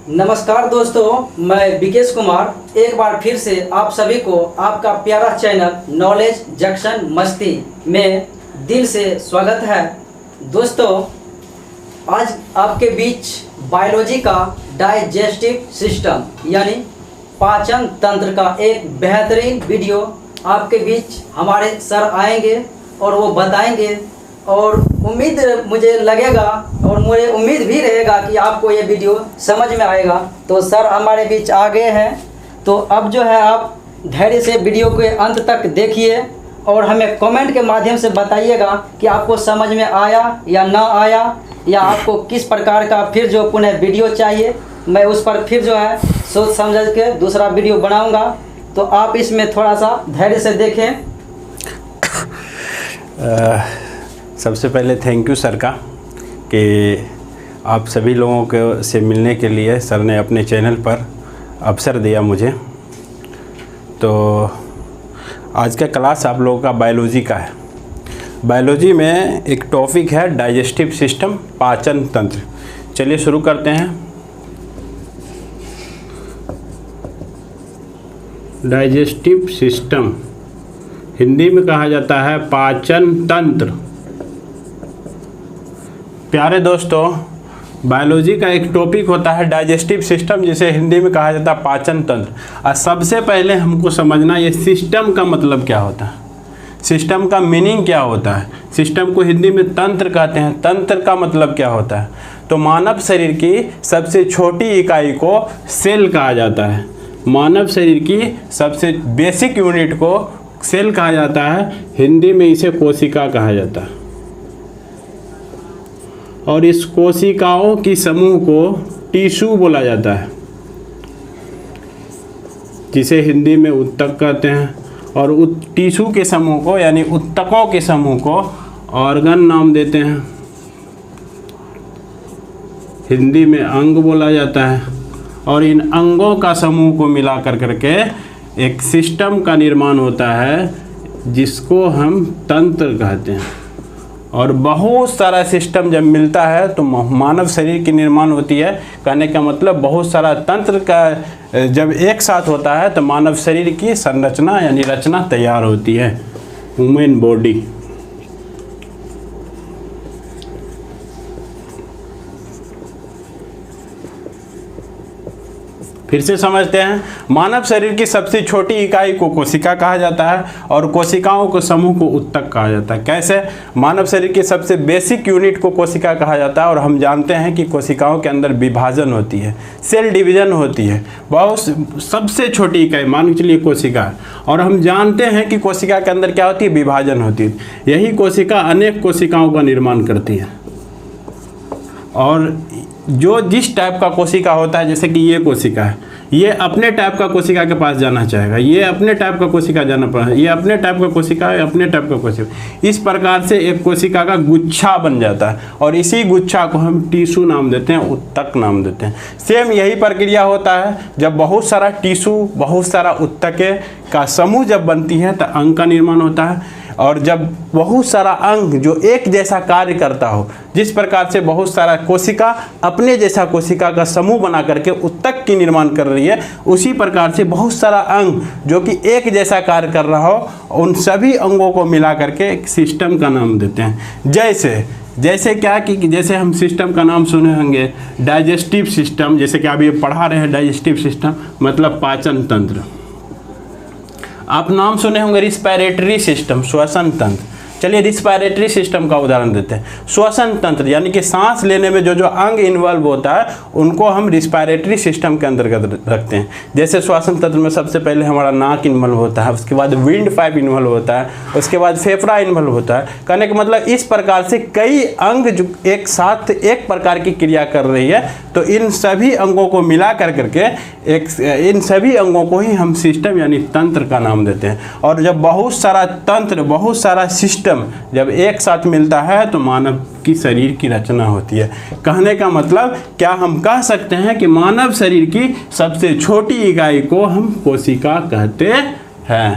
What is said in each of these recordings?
नमस्कार दोस्तों, मैं विकेश कुमार एक बार फिर से आप सभी को आपका प्यारा चैनल नॉलेज जंक्शन मस्ती में दिल से स्वागत है। दोस्तों, आज आपके बीच बायोलॉजी का डाइजेस्टिव सिस्टम यानी पाचन तंत्र का एक बेहतरीन वीडियो आपके बीच हमारे सर आएंगे और वो बताएंगे, और उम्मीद मुझे लगेगा और मुझे उम्मीद भी रहेगा कि आपको ये वीडियो समझ में आएगा। तो सर हमारे बीच आ गए हैं, तो अब जो है आप धैर्य से वीडियो के अंत तक देखिए और हमें कमेंट के माध्यम से बताइएगा कि आपको समझ में आया या ना आया, या आपको किस प्रकार का फिर जो पुनः वीडियो चाहिए। मैं उस पर फिर जो है सोच समझ के दूसरा वीडियो बनाऊंगा, तो आप इसमें थोड़ा सा धैर्य से देखें। सबसे पहले थैंक यू सर का कि आप सभी लोगों को से मिलने के लिए सर ने अपने चैनल पर अवसर दिया मुझे। तो आज का क्लास आप लोगों का बायोलॉजी का है। बायोलॉजी में एक टॉपिक है डाइजेस्टिव सिस्टम, पाचन तंत्र। चलिए शुरू करते हैं। डाइजेस्टिव सिस्टम हिंदी में कहा जाता है पाचन तंत्र। प्यारे दोस्तों, बायोलॉजी का एक टॉपिक होता है डाइजेस्टिव सिस्टम, जिसे हिंदी में कहा जाता है पाचन तंत्र। और सबसे पहले हमको समझना ये सिस्टम का मतलब क्या होता है, सिस्टम का मीनिंग क्या होता है। सिस्टम को हिंदी में तंत्र कहते हैं। तंत्र का मतलब क्या होता है? तो मानव शरीर की सबसे छोटी इकाई को सेल कहा जाता है। मानव शरीर की सबसे बेसिक यूनिट को सेल कहा जाता है। हिंदी में इसे कोशिका कहा जाता है। और इस कोशिकाओं की समूह को टिश्यू बोला जाता है, जिसे हिंदी में उत्तक कहते हैं। और टिश्यू के समूह को यानी उत्तकों के समूह को ऑर्गन नाम देते हैं। हिंदी में अंग बोला जाता है। और इन अंगों का समूह को मिला करके एक सिस्टम का निर्माण होता है, जिसको हम तंत्र कहते हैं। और बहुत सारा सिस्टम जब मिलता है तो मानव शरीर की निर्माण होती है। कहने का मतलब बहुत सारा तंत्र का जब एक साथ होता है तो मानव शरीर की संरचना यानी रचना तैयार होती है, ह्यूमन बॉडी। फिर से समझते हैं। मानव शरीर की सबसे छोटी इकाई को कोशिका कहा जाता है और कोशिकाओं को समूह को उत्तक कहा जाता है। कैसे? मानव शरीर की सबसे बेसिक यूनिट को कोशिका कहा जाता है। और हम जानते हैं कि कोशिकाओं के अंदर विभाजन होती है, सेल डिवीजन होती है। बहुत सबसे छोटी इकाई मान के चलिए कोशिका है। और हम जानते हैं कि कोशिका के अंदर क्या होती है? विभाजन होती है। यही कोशिका अनेक कोशिकाओं का निर्माण करती है। और जो जिस टाइप का कोशिका होता है, जैसे कि ये कोशिका है, ये अपने टाइप का कोशिका के पास जाना चाहेगा, ये अपने टाइप का कोशिका जाना पड़ेगा, ये अपने टाइप का कोशिका है, अपने टाइप का कोशिका। इस प्रकार से एक कोशिका का गुच्छा बन जाता है। और इसी गुच्छा को हम टिश्यू नाम देते हैं, उत्तक नाम देते हैं। सेम यही प्रक्रिया होता है। जब बहुत सारा टिश्यू, बहुत सारा उत्तके का समूह जब बनती है तो अंग का निर्माण होता है। और जब बहुत सारा अंग जो एक जैसा कार्य करता हो, जिस प्रकार से बहुत सारा कोशिका अपने जैसा कोशिका का समूह बना करके उत्तक की निर्माण कर रही है, उसी प्रकार से बहुत सारा अंग जो कि एक जैसा कार्य कर रहा हो, उन सभी अंगों को मिला करके एक सिस्टम का नाम देते हैं। जैसे क्या कि जैसे हम सिस्टम का नाम सुने होंगे डाइजेस्टिव सिस्टम, जैसे कि आप ये पढ़ा रहे हैं डाइजेस्टिव सिस्टम मतलब पाचन तंत्र। आप नाम सुने होंगे रिस्पायरेटरी सिस्टम, श्वसन तंत्र। चलिए रिस्पायरेटरी सिस्टम का उदाहरण देते हैं। श्वसन तंत्र यानी कि सांस लेने में जो जो अंग इन्वॉल्व होता है, उनको हम रिस्पायरेटरी सिस्टम के अंतर्गत रखते हैं। जैसे श्वसन तंत्र में सबसे पहले हमारा नाक इन्वॉल्व होता है, उसके बाद विंड पाइप इन्वॉल्व होता है, उसके बाद फेफड़ा इन्वॉल्व होता है। कहने का मतलब इस प्रकार से कई अंग जो एक साथ एक प्रकार की क्रिया कर रही है, तो इन सभी अंगों को मिला करके इन सभी अंगों को ही हम सिस्टम यानी तंत्र का नाम देते हैं। और जब बहुत सारा तंत्र, बहुत सारा सिस्टम जब एक साथ मिलता है तो मानव की शरीर की रचना होती है। कहने का मतलब क्या हम कह सकते हैं कि मानव शरीर की सबसे छोटी इकाई को हम कोशिका कहते हैं।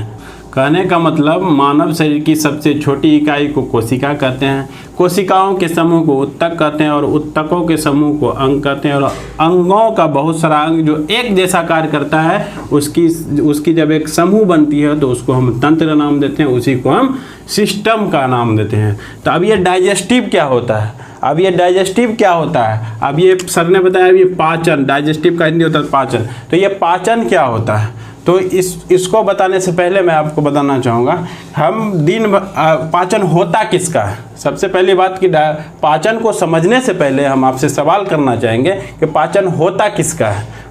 कहने का मतलब मानव शरीर की सबसे छोटी इकाई को कोशिका कहते हैं, कोशिकाओं के समूह को उत्तक कहते हैं और उत्तकों के समूह को अंग कहते हैं और अंगों का बहुत सारा अंग जो एक जैसा कार्य करता है उसकी जब एक समूह बनती है तो उसको हम तंत्र नाम देते हैं, उसी को हम सिस्टम का नाम देते हैं। तो अब ये डाइजेस्टिव क्या होता है, अब ये सर ने बताया ये पाचन, डाइजेस्टिव का हिंदी होता है पाचन। तो ये पाचन क्या होता है, तो इसको बताने से पहले मैं आपको बताना चाहूँगा हम पाचन होता किसका है। सबसे पहली बात कि पाचन को समझने से पहले हम आपसे सवाल करना चाहेंगे कि पाचन होता किसका है।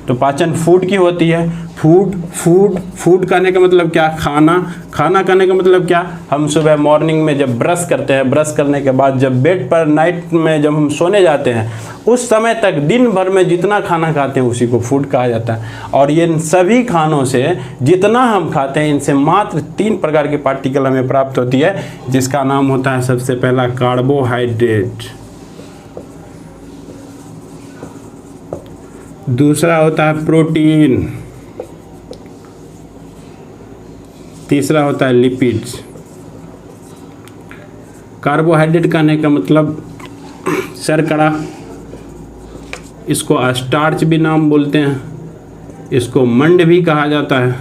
तो पाचन फूड की होती है। फूड कहने का मतलब क्या, खाना कहने का मतलब क्या, हम सुबह मॉर्निंग में जब ब्रश करते हैं, ब्रश करने के बाद जब बेड पर नाइट में जब हम सोने जाते हैं उस समय तक दिन भर में जितना खाना खाते हैं उसी को फूड कहा जाता है। और ये सभी खानों से जितना हम खाते हैं इनसे मात्र 3 प्रकार की पार्टिकल हमें प्राप्त होती है, जिसका नाम होता है सबसे पहला कार्बोहाइड्रेट, दूसरा होता है प्रोटीन, तीसरा होता है लिपिड्स। कार्बोहाइड्रेट कहने का मतलब शर्करा, इसको स्टार्च भी नाम बोलते हैं, इसको मंड भी कहा जाता है।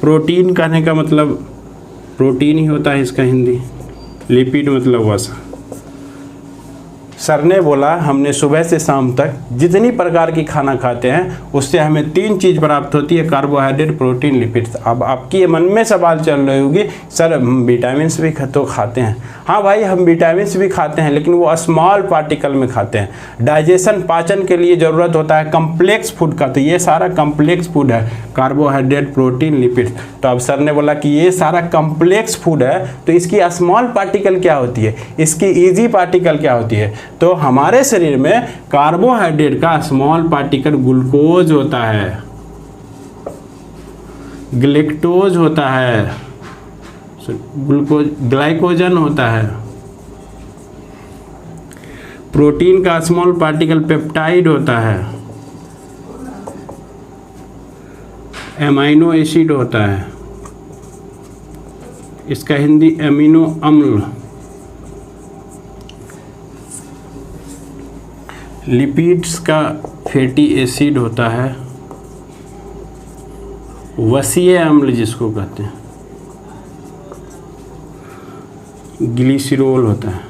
प्रोटीन कहने का मतलब प्रोटीन ही होता है इसका हिंदी। लिपिड मतलब वसा। सर ने बोला हमने सुबह से शाम तक जितनी प्रकार की खाना खाते हैं उससे हमें 3 चीज़ प्राप्त होती है, कार्बोहाइड्रेट, प्रोटीन, लिपिड्स। अब आपकी ये मन में सवाल चल रही होगी सर हम विटामिन्स भी तो खाते हैं। हाँ भाई, हम विटामिन्स भी खाते हैं लेकिन वो स्मॉल पार्टिकल में खाते हैं। डाइजेशन, पाचन के लिए ज़रूरत होता है कम्प्लेक्स फूड का, तो ये सारा कम्प्लेक्स फूड है, कार्बोहाइड्रेट, प्रोटीन, लिपिड्स। तो अब सर ने बोला कि ये सारा कम्प्लेक्स फूड है तो इसकी स्मॉल पार्टिकल क्या होती है, इसकी ईजी पार्टिकल क्या होती है। तो हमारे शरीर में कार्बोहाइड्रेट का स्मॉल पार्टिकल ग्लूकोज होता है, ग्लैक्टोज होता है, ग्लाइकोजन होता है। प्रोटीन का स्मॉल पार्टिकल पेप्टाइड होता है, एमाइनो एसिड होता है, इसका हिंदी एमिनो अम्ल। लिपिड्स का फैटी एसिड होता है, वसीय अम्ल जिसको कहते हैं, ग्लिसरॉल होता है।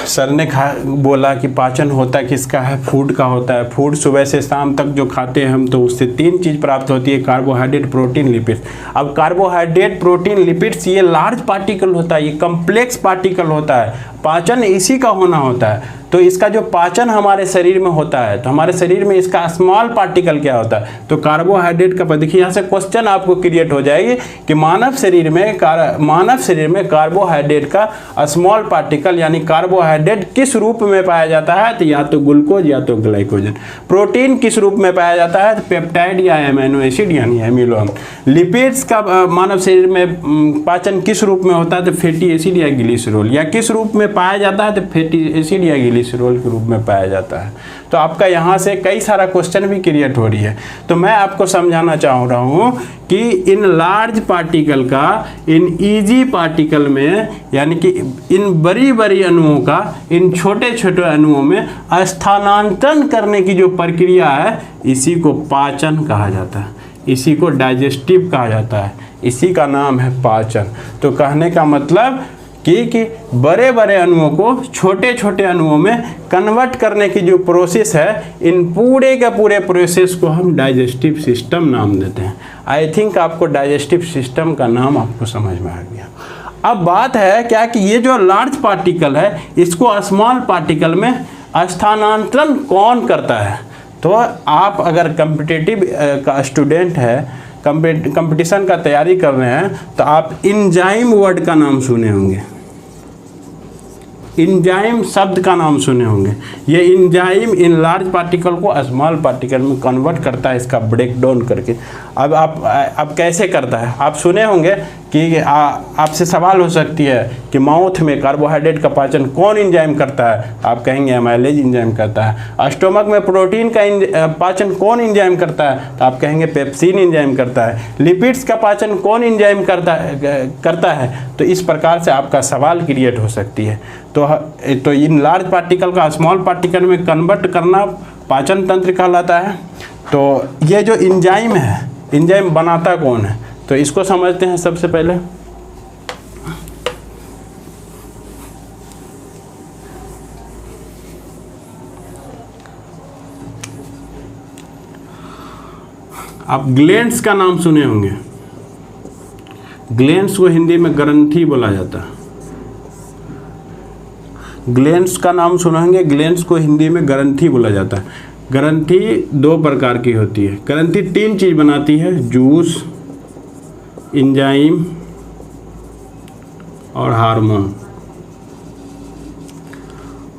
सर ने बोला कि पाचन होता किसका है, फूड का होता है। फूड सुबह से शाम तक जो खाते हैं हम तो उससे 3 चीज़ प्राप्त होती है, कार्बोहाइड्रेट, प्रोटीन, लिपिड्स। अब कार्बोहाइड्रेट, प्रोटीन, लिपिड्स ये लार्ज पार्टिकल होता है, ये कम्प्लेक्स पार्टिकल होता है, पाचन इसी का होना होता है। तो इसका जो पाचन हमारे शरीर में होता है तो हमारे शरीर में इसका स्मॉल पार्टिकल क्या होता है, तो कार्बोहाइड्रेट का। देखिए यहाँ से क्वेश्चन आपको क्रिएट हो जाएगी कि मानव शरीर में कार्बोहाइड्रेट का स्मॉल पार्टिकल यानी कार्बोहाइड्रेट किस रूप में पाया जाता है, तो या तो ग्लूकोज या तो ग्लाइकोजन। प्रोटीन किस रूप में पाया जाता है, तो पेप्टाइड या एमिनो एसिड यानी एमिनो अम्ल। लिपिड्स का मानव शरीर में पाचन किस रूप में होता है, तो फैटी एसिड या ग्लिसरॉल। या किस रूप में पाया जाता है, तो फैटी एसिड या ग्लिसरॉल के रूप में पाया जाता है। तो आपका यहाँ से कई सारा क्वेश्चन भी क्रिएट हो रही है। तो मैं आपको समझाना चाह रहा हूँ कि इन लार्ज पार्टिकल का इन इजी पार्टिकल में यानी कि इन बड़ी बड़ी अणुओं का इन छोटे छोटे अणुओं में स्थानांतरण करने की जो प्रक्रिया है इसी को पाचन कहा जाता है, इसी को डाइजेस्टिव कहा जाता है, इसी का नाम है पाचन। तो कहने का मतलब कि बड़े बड़े अणुओं को छोटे छोटे अणुओं में कन्वर्ट करने की जो प्रोसेस है, इन पूरे के पूरे प्रोसेस को हम डाइजेस्टिव सिस्टम नाम देते हैं। आई थिंक आपको डाइजेस्टिव सिस्टम का नाम आपको समझ में आ गया। अब बात है क्या कि ये जो लार्ज पार्टिकल है इसको स्मॉल पार्टिकल में स्थानांतरण कौन करता है। तो आप अगर कॉम्पिटिटिव का स्टूडेंट है, कंपटीशन का तैयारी कर रहे हैं, तो आप एंजाइम वर्ड का नाम सुने होंगे, एंजाइम शब्द का नाम सुने होंगे। ये एंजाइम इन लार्ज पार्टिकल को स्मॉल पार्टिकल में कन्वर्ट करता है, इसका ब्रेक डाउन करके। अब कैसे करता है, आप सुने होंगे कि आपसे सवाल हो सकती है कि माउथ में कार्बोहाइड्रेट का पाचन कौन एंजाइम करता है, आप कहेंगे एमाइलेज एंजाइम करता है। स्टोमक में प्रोटीन का पाचन कौन एंजाइम करता है, तो आप कहेंगे पेप्सिन एंजाइम करता है। लिपिड्स का पाचन कौन एंजाइम करता है, तो इस प्रकार से आपका सवाल क्रिएट हो सकती है। तो इन लार्ज पार्टिकल का स्मॉल पार्टिकल में कन्वर्ट करना पाचन तंत्र कहलाता है। तो ये जो एंजाइम है, एंजाइम बनाता कौन है, तो इसको समझते हैं। सबसे पहले आप ग्लैंड्स का नाम सुने होंगे। ग्लैंड्स को हिंदी में ग्रंथि बोला जाता है। ग्लैंड्स का नाम सुने होंगे, ग्लैंड्स को हिंदी में ग्रंथि बोला जाता है। ग्रंथि 2 प्रकार की होती है। ग्रंथि 3 चीज बनाती है, जूस, एंजाइम और हार्मोन।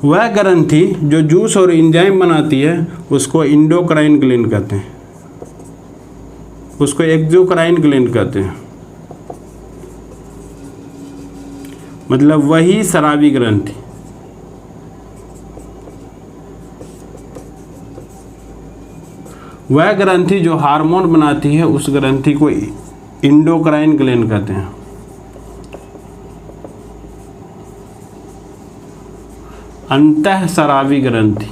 वह ग्रंथि जो जूस और एंजाइम बनाती है उसको एंडोक्राइन ग्लैंड कहते हैं, उसको एक्सोक्राइन ग्लैंड कहते हैं, मतलब वही शराबी ग्रंथि। वह ग्रंथि जो हार्मोन बनाती है उस ग्रंथि को एंडोक्राइन ग्लैंड कहते हैं। अंतःस्रावी ग्रंथि।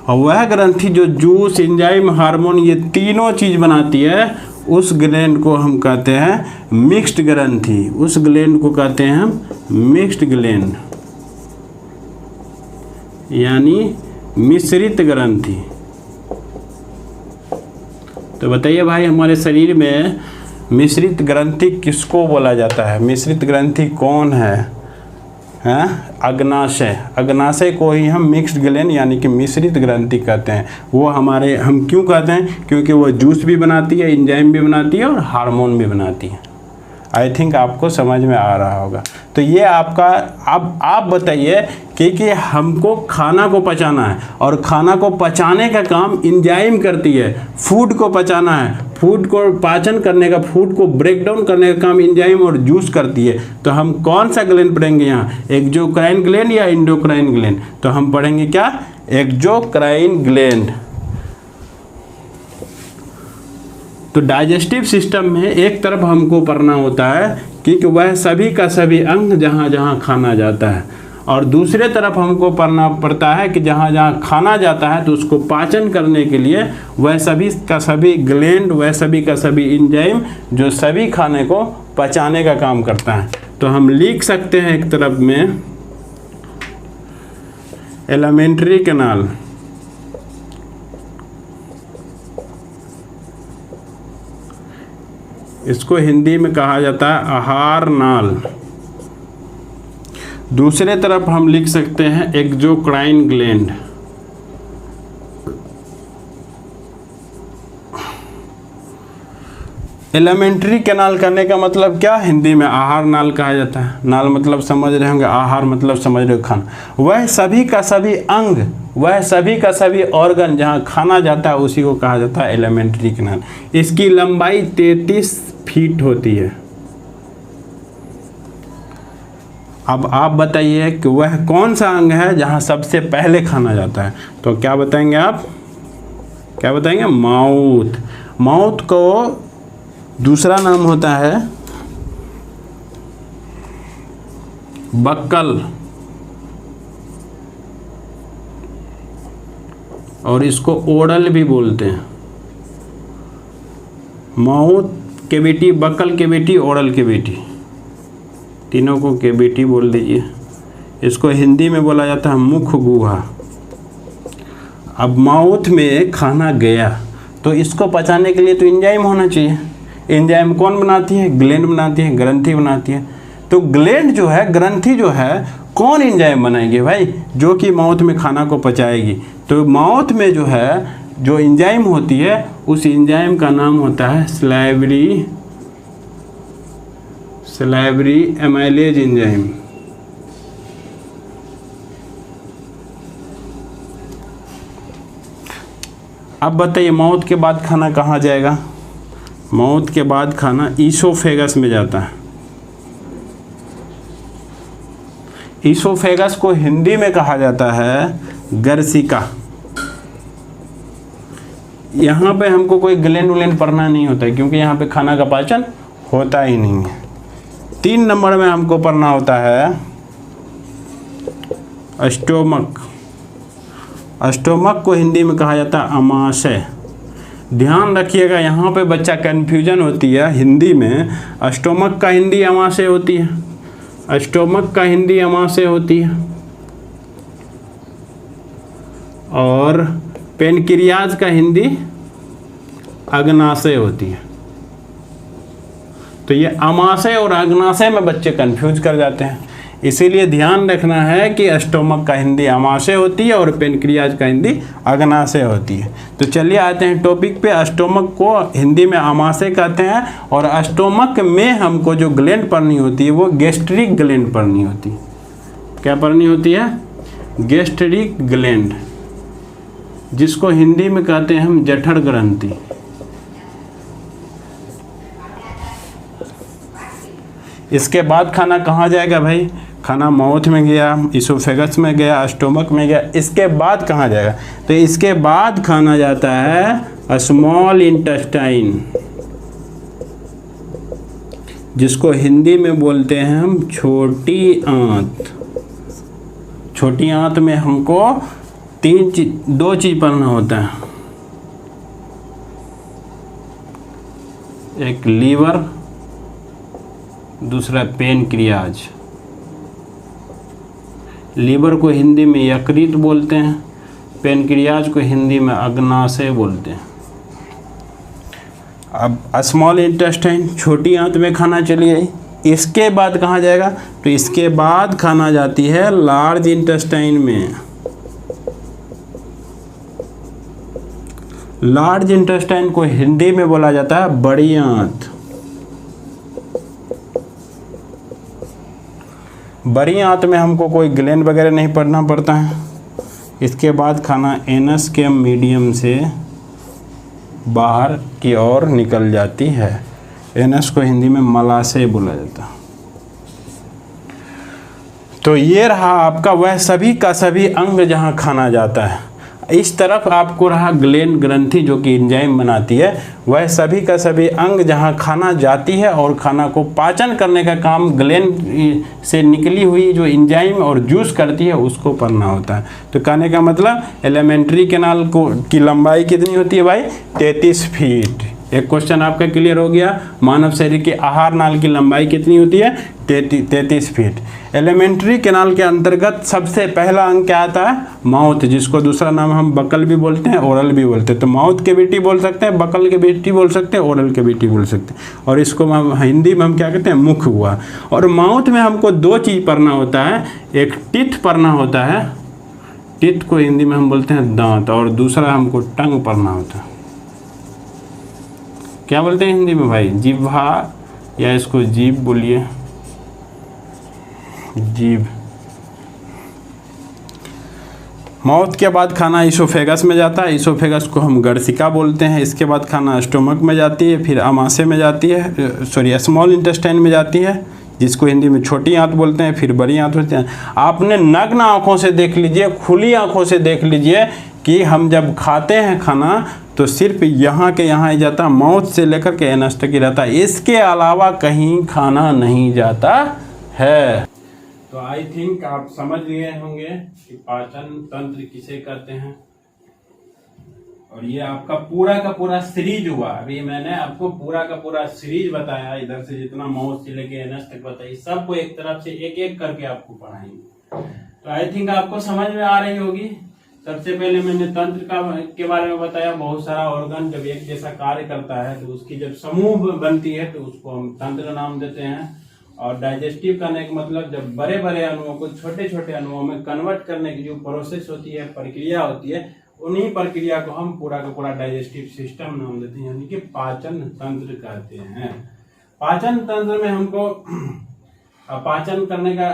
और वह ग्रंथि जो जूस, एंजाइम, हार्मोन ये तीनों चीज बनाती है उस ग्लैंड को हम कहते हैं मिक्स्ड ग्रंथि। उस ग्लैंड को कहते हैं हम मिक्स्ड ग्लैंड, यानी मिश्रित ग्रंथि। तो बताइए भाई, हमारे शरीर में मिश्रित ग्रंथि किसको बोला जाता है? मिश्रित ग्रंथि कौन है? हैं? अग्नाशय। अग्नाशय को ही हम मिक्स्ड ग्लैंड यानी कि मिश्रित ग्रंथि कहते हैं। वो हम क्यों कहते हैं? क्योंकि वो जूस भी बनाती है, एंजाइम भी बनाती है और हार्मोन भी बनाती है। आई थिंक आपको समझ में आ रहा होगा। तो ये आपका, अब आप बताइए कि हमको खाना को पचाना है और खाना को पचाने का काम एंजाइम करती है। फूड को पचाना है, फूड को पाचन करने का, फूड को ब्रेक डाउन करने का काम एंजाइम और जूस करती है। तो हम कौन सा ग्लैंड पढ़ेंगे यहाँ, एक्सोक्राइन ग्लैंड या एंडोक्राइन ग्लैंड? तो हम पढ़ेंगे क्या? Exocrine gland. तो डाइजेस्टिव सिस्टम में एक तरफ हमको पढ़ना होता है कि वह सभी का सभी अंग जहाँ जहाँ खाना जाता है, और दूसरे तरफ हमको पढ़ना पड़ता है कि जहाँ जहाँ खाना जाता है तो उसको पाचन करने के लिए वह सभी का सभी ग्लैंड, वह सभी का सभी एंजाइम जो सभी खाने को पचाने का काम करता है। तो हम लिख सकते हैं एक तरफ में एलिमेंट्री कैनाल, इसको हिंदी में कहा जाता है आहार नाल। दूसरे तरफ हम लिख सकते हैं एक्सोक्राइन ग्लैंड। एलिमेंट्री कैनाल करने का मतलब क्या? हिंदी में आहार नाल कहा जाता है। नाल मतलब समझ रहे होंगे, आहार मतलब समझ रहे हो खाना। वह सभी का सभी अंग, वह सभी का सभी ऑर्गन जहाँ खाना जाता है उसी को कहा जाता है एलिमेंट्री कैनाल। इसकी लंबाई 33 फीट होती है। अब आप बताइए कि वह कौन सा अंग है जहाँ सबसे पहले खाना जाता है? तो क्या बताएंगे आप? क्या बताएंगे? माउथ। माउथ को दूसरा नाम होता है बक्कल, और इसको ओरल भी बोलते हैं। Mouth cavity, buccal cavity, oral cavity, तीनों को कैविटी बोल दीजिए। इसको हिंदी में बोला जाता है मुख गुहा। अब माउथ में खाना गया तो इसको पचाने के लिए तो एंजाइम होना चाहिए। एंजाइम कौन बनाती है? ग्लैंड बनाती है, ग्रंथि बनाती है। तो ग्लैंड जो है, ग्रंथि जो है, कौन एंजाइम बनाएगी भाई? जो कि माउथ में खाना को पचाएगी। तो माउथ में जो है, जो एंजाइम होती है, उस एंजाइम का नाम होता है सलाइवरी एमाइलेज एंजाइम। अब बताइए मौत के बाद खाना कहाँ जाएगा? मौत के बाद खाना ईसोफेगस में जाता है। ईसोफेगस को हिंदी में कहा जाता है गर्सिका। यहाँ पे हमको कोई ग्लैंड उलैंड पढ़ना नहीं होता है, क्योंकि यहाँ पे खाना का पाचन होता ही नहीं है। 3 नंबर में हमको पढ़ना होता है स्टोमक। स्टोमक को हिंदी में कहा जाता है अमाशय। ध्यान रखिएगा, यहाँ पे बच्चा कन्फ्यूजन होती है हिंदी में। स्टोमक का हिंदी अमाशय होती है, स्टोमक का हिंदी अमाशय होती है, और पेनक्रियाज का हिंदी अग्नाशय होती है। तो ये अमाशय और अग्नाशय में बच्चे कंफ्यूज कर जाते हैं, इसीलिए ध्यान रखना है कि स्टोमक का हिंदी अमाशय होती है और पेनक्रियाज का हिंदी अग्नाशय होती है। तो चलिए आते हैं टॉपिक पे। स्टोमक को हिंदी में अमाशय कहते हैं, और स्टोमक में हमको जो ग्लैंड पढ़नी होती है वो गैस्ट्रिक ग्लैंड पढ़नी होती है। क्या पढ़नी होती है? गैस्ट्रिक ग्लैंड, जिसको हिंदी में कहते हैं हम जठर ग्रंथि। इसके बाद खाना कहाँ जाएगा भाई? खाना माउथ में गया, इसोफेगस में गया, स्टोमक में गया। इसके बाद कहाँ जाएगा? तो इसके बाद खाना जाता है स्मॉल इंटेस्टाइन, जिसको हिंदी में बोलते हैं हम छोटी आंत। छोटी आंत में हमको 2 चीज पढ़ना होता है, एक लीवर, दूसरा पेनक्रियाज। लीवर को हिंदी में यकृत बोलते हैं, पेनक्रियाज को हिंदी में अग्नाशय बोलते हैं। अब स्मॉल इंटेस्टाइन, छोटी आंत में खाना चली गई। इसके बाद कहाँ जाएगा? तो इसके बाद खाना जाती है लार्ज इंटेस्टाइन में। लार्ज इंटेस्टाइन को हिंदी में बोला जाता है बड़ी आंत। बड़ी आंत में हमको कोई ग्लैंड वगैरह नहीं पढ़ना पड़ता है। इसके बाद खाना एनस के मीडियम से बाहर की ओर निकल जाती है। एनस को हिंदी में मलाशय बोला जाता है। तो ये रहा आपका वह सभी का सभी अंग जहाँ खाना जाता है। इस तरफ आपको रहा ग्लैंड ग्रंथि जो कि एंजाइम बनाती है। वह सभी का सभी अंग जहाँ खाना जाती है और खाना को पाचन करने का काम ग्लैंड से निकली हुई जो एंजाइम और जूस करती है उसको पढ़ना होता है। तो कहने का मतलब एलिमेंट्री कैनाल को की लंबाई कितनी होती है भाई? 33 फीट। एक क्वेश्चन आपका क्लियर हो गया। मानव शरीर के आहार नाल की लंबाई कितनी होती है? 33 फीट। एलिमेंट्री कैनाल के अंतर्गत सबसे पहला अंग क्या आता है? माउथ, जिसको दूसरा नाम हम बकल भी बोलते हैं, ओरल भी बोलते हैं। तो माउथ के बेटी बोल सकते हैं, बकल के बेटी बोल सकते हैं, ओरल के बेटी बोल सकते हैं। और इसको हम हिंदी में हम क्या कहते हैं? मुख हुआ। और माउथ में हमको 2 चीज़ पढ़ना होता है। एक टीथ पढ़ना होता है, टीथ को हिंदी में हम बोलते हैं दांत, और दूसरा हमको टंग पढ़ना होता है। क्या बोलते हैं हिंदी में भाई? जिह्वा, या इसको जीभ बोलिए, जीभ। माउथ के बाद खाना इसोफेगस में जाता है। इसोफेगस को हम गर्सिका बोलते हैं। इसके बाद खाना स्टोमक में जाती है, फिर अमाशय में जाती है, स्मॉल इंटेस्टाइन में जाती है, जिसको हिंदी में छोटी आंत बोलते हैं, फिर बड़ी आंत होती है। आपने नग्न आँखों से देख लीजिए, खुली आँखों से देख लीजिए कि हम जब खाते हैं खाना तो सिर्फ यहाँ के यहाँ ही जाता, माउथ से लेकर के एनस तक ही रहता है। इसके अलावा कहीं खाना नहीं जाता है। तो आई थिंक आप समझ गए होंगे कि पाचन तंत्र किसे कहते हैं। और ये आपका पूरा का पूरा सीरीज हुआ। अभी मैंने आपको पूरा का पूरा सीरीज बताया, इधर से जितना माउथ से लेके एनस तक बताई, सबको एक तरफ से एक एक करके आपको पढ़ाएंगे। तो आई थिंक आपको समझ में आ रही होगी। सबसे पहले मैंने तंत्र के बारे में बताया। बहुत सारा ऑर्गन जब एक जैसा कार्य करता है तो उसकी जब समूह बनती है तो उसको हम तंत्र नाम देते हैं। और डाइजेस्टिव करने का मतलब जब बड़े बड़े अणुओं को छोटे छोटे अणुओं में कन्वर्ट करने की जो प्रोसेस होती है, प्रक्रिया होती है, उन्हीं प्रक्रिया को हम पूरा का पूरा डाइजेस्टिव सिस्टम नाम देते हैं, यानी कि पाचन तंत्र कहते हैं। पाचन तंत्र में हमको पाचन करने का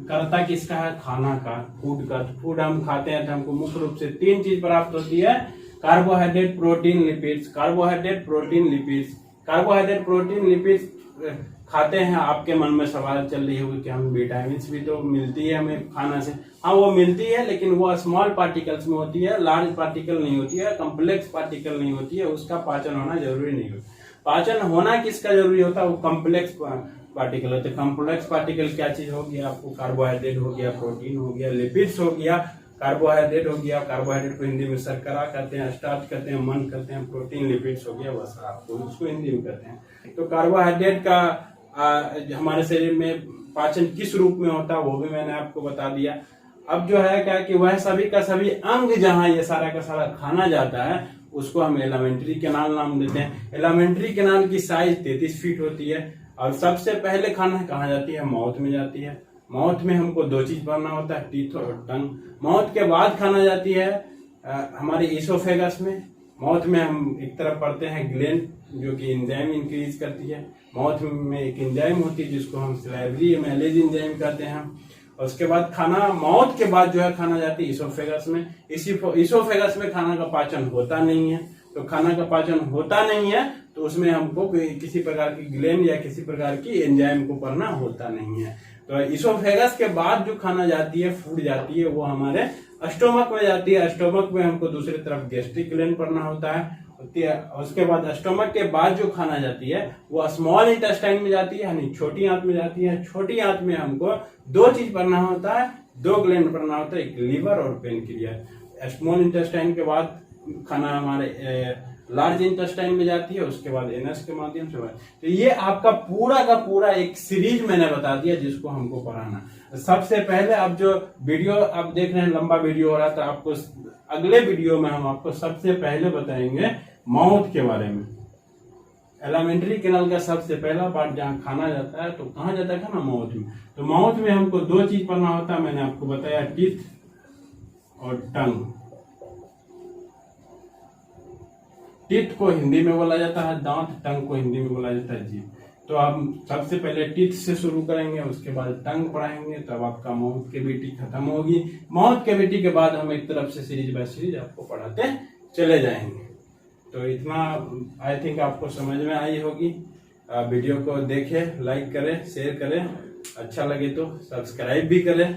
कर्ता किसका है? खाना का, फूड का। फूड हम खाते हैं तो हमको मुख्य रूप से 3 चीज प्राप्त होती है। Carbohydrate, protein, lipids, carbohydrate, protein, lipids, carbohydrate, protein, lipids खाते हैं। आपके मन में सवाल चल रही होगी कि हम विटामिन भी तो मिलती है हमें खाना से। हाँ, वो मिलती है, लेकिन वो स्मॉल पार्टिकल्स में होती है, लार्ज पार्टिकल नहीं होती है, कम्प्लेक्स पार्टिकल नहीं होती है। उसका पाचन होना जरूरी नहीं होता। पाचन होना किसका जरूरी होता है? वो कम्प्लेक्स पार्टिकल होते हैं। कम्प्लेक्स पार्टिकल क्या चीज होगी? आपको कार्बोहाइड्रेट हो गया, प्रोटीन हो गया, लिपिड्स हो गया, कार्बोहाइड्रेट हो गया। कार्बोहाइड्रेट को हिंदी में शर्करा कहते हैं, स्टार्च कहते हैं, मन कहते हैं। प्रोटीन, लिपिड्स हो गया, बस आपको उसको हिंदी में कहते हैं। तो कार्बोहाइड्रेट का हमारे शरीर में पाचन किस रूप में होता है वो भी मैंने आपको बता दिया। अब जो है क्या कि वह सभी का सभी अंग जहां ये सारा का सारा खाना जाता है उसको हम एलिमेंट्री कैनाल नाम देते हैं। एलिमेंट्री कैनाल की साइज 33 फीट होती है और सबसे पहले खाना कहाँ जाती है? माउथ में जाती है। माउथ में हमको दो चीज पढ़ना होता है, टीथ और टंग। माउथ के बाद खाना जाती है हमारे इसोफेगस में। माउथ में हम एक तरफ पढ़ते हैं ग्लैंड जो कि एंजाइम इंक्रीज करती है। माउथ में एक एंजाइम होती है जिसको हम सलाइवरी एमाइलेज एंजाइम कहते हैं। और उसके बाद खाना माउथ के बाद जो है खाना जाती है इसोफेगस में। इसोफेगस में खाना का पाचन होता नहीं है। तो खाना का पाचन होता नहीं है तो उसमें हमको किसी प्रकार की ग्लैंड या किसी प्रकार की एंजाइम को पढ़ना होता नहीं है। तो इसोफेगस के बाद जो खाना जाती है, फूड जाती है, वो हमारे स्टोमक में जाती है। स्टोमक में हमको दूसरी तरफ गैस्ट्रिक ग्लैंड पढ़ना होता है। उसके बाद स्टोमक के बाद जो खाना जाती है वो स्मॉल इंटेस्टाइन में जाती है, यानी छोटी आंत में जाती है। छोटी आंत में हमको दो चीज पढ़ना होता है, दो ग्लैंड पढ़ना होता है, एक लीवर और पेनक्रियास। स्मॉल इंटेस्टाइन के बाद खाना हमारे लार्ज इंटेस्टाइन में जाती है, उसके बाद एनस के माध्यम से। तो ये आपका पूरा का पूरा एक सीरीज मैंने बता दिया जिसको हमको पढ़ाना। सबसे पहले अब जो वीडियो आप देख रहे हैं लंबा वीडियो हो रहा था, आपको अगले वीडियो में हम आपको सबसे पहले बताएंगे माउथ के बारे में। एलिमेंट्री कैनाल का सबसे पहला पार्ट जहाँ खाना जाता है, तो कहाँ जाता है खाना? माउथ में। तो माउथ में हमको दो चीज पढ़ना होता है, मैंने आपको बताया, टीथ और टंग। टीथ को हिंदी में बोला जाता है दांत, टंग को हिंदी में बोला जाता है जीभ। तो हम सबसे पहले टीथ से शुरू करेंगे, उसके बाद टंग पढ़ाएंगे, तब आपका माउथ कैविटी खत्म होगी। माउथ कैविटी के बाद हम एक तरफ से सीरीज बाय सीरीज आपको पढ़ाते चले जाएंगे। तो इतना आई थिंक आपको समझ में आई होगी। वीडियो को देखें, लाइक करें, शेयर करें, अच्छा लगे तो सब्सक्राइब भी करें।